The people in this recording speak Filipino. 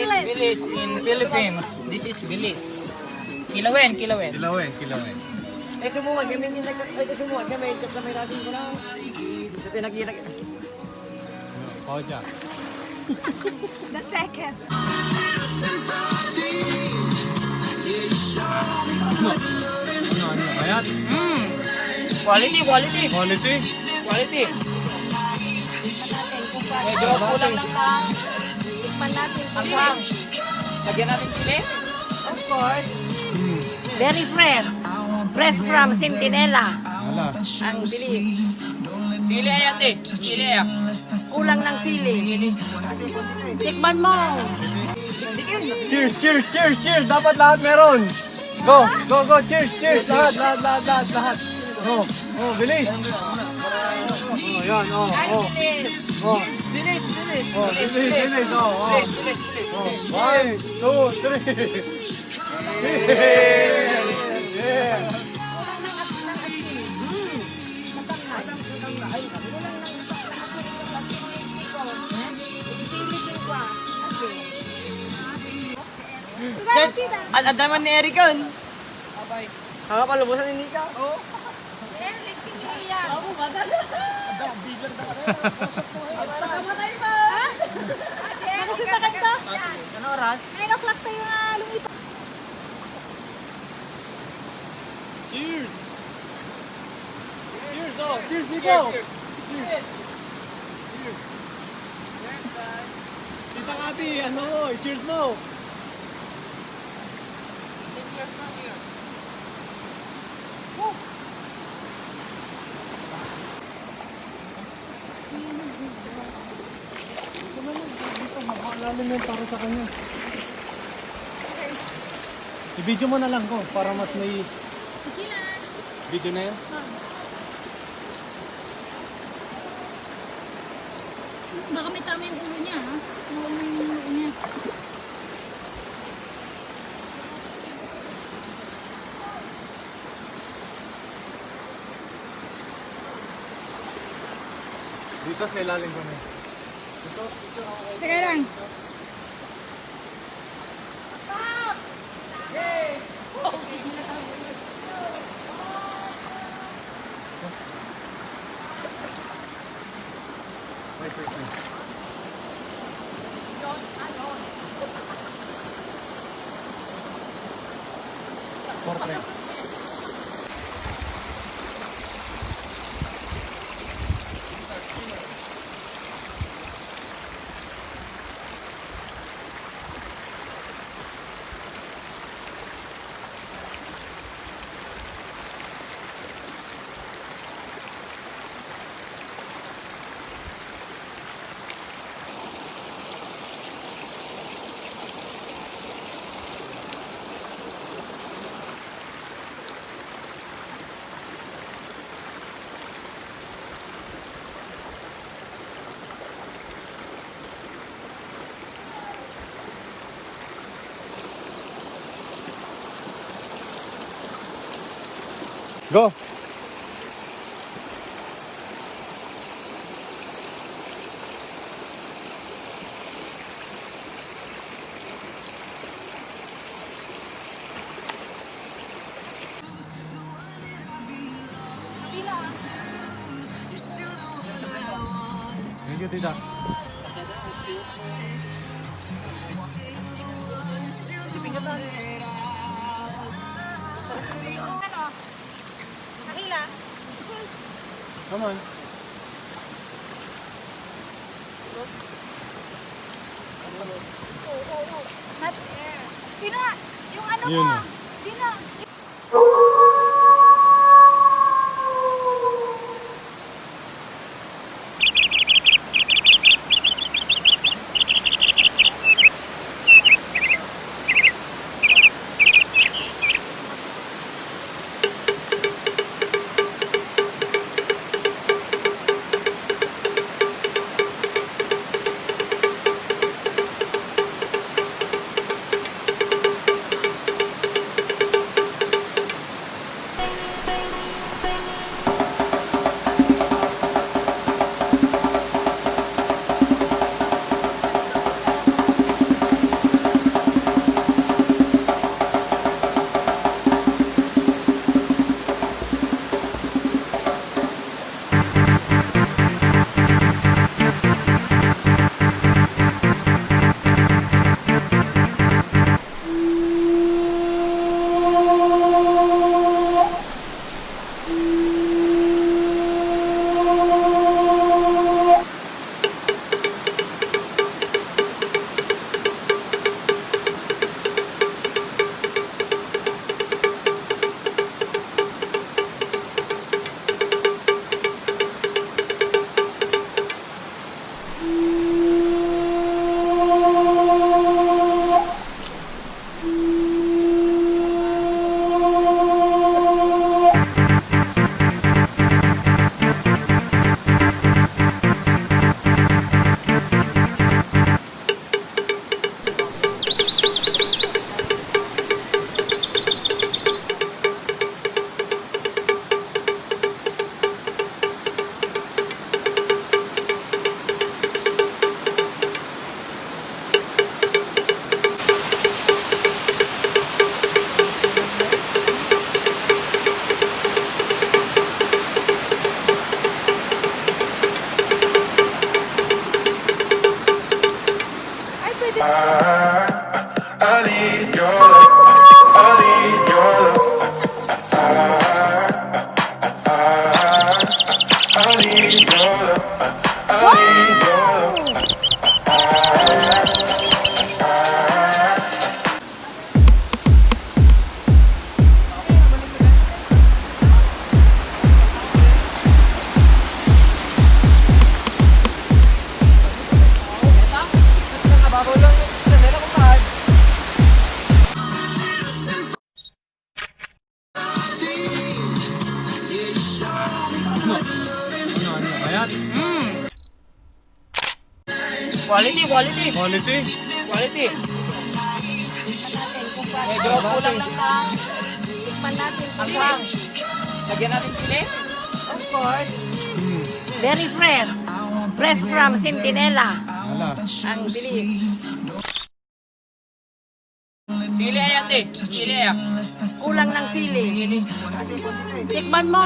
Bilis in Philippines. This is bilis. Kilawen. Kilawen. Ay sumuwan kami ni sumuwan kami sa may natin ko na. Sa pinakita. Koja. The second. Ano? Ayan. Quality. Quality. Medyo kulang lang ng Tikman natin. anghang. Lagyan natin sili. Of course. Very fresh. Fresh from Centinela. Wala. Ang bilis. Sili ay ate. Sili ay. Kulang ng sili. Tikman mo. Cheers. Dapat lahat meron. Go. Cheers. Lahat. Oh, bilis. Yan. Bilis. Bilis. Bilis. 1, 2, 3. Yeah. Adaman ni Ericon. Palubusan ni Nika. Oo. Ano oras? 9 o'clock tayo nga lumipat. Cheers, Nico. Tita Kati, cheers mo. Malalim yan para sa kanya. I-video mo na lang ko para mas may video na yan. Baka may tama yung ulo niya, ha? Mauna yung ulo niya. Dito sa ilalim ko na. Teka lang. Portrait. Go! Thank you, Tita. Ano? Nakila? Come on. Not air. Sino? Yung ano Yun mo? na. Sino? I need your love. I need your love. I need your love. I need your love. Nakababaw lang yung sandala ko pa. Ano kaya? Quality, quality. Quality. Quality. Medyo kulang lang na. Tikman natin. Ang lang. Lagyan natin sili. Of course. Very fresh. Fresh from Centinela. Wala. Ang bilis. Sili ay ate. Sili ay. Kulang ng sili. Tikman mo.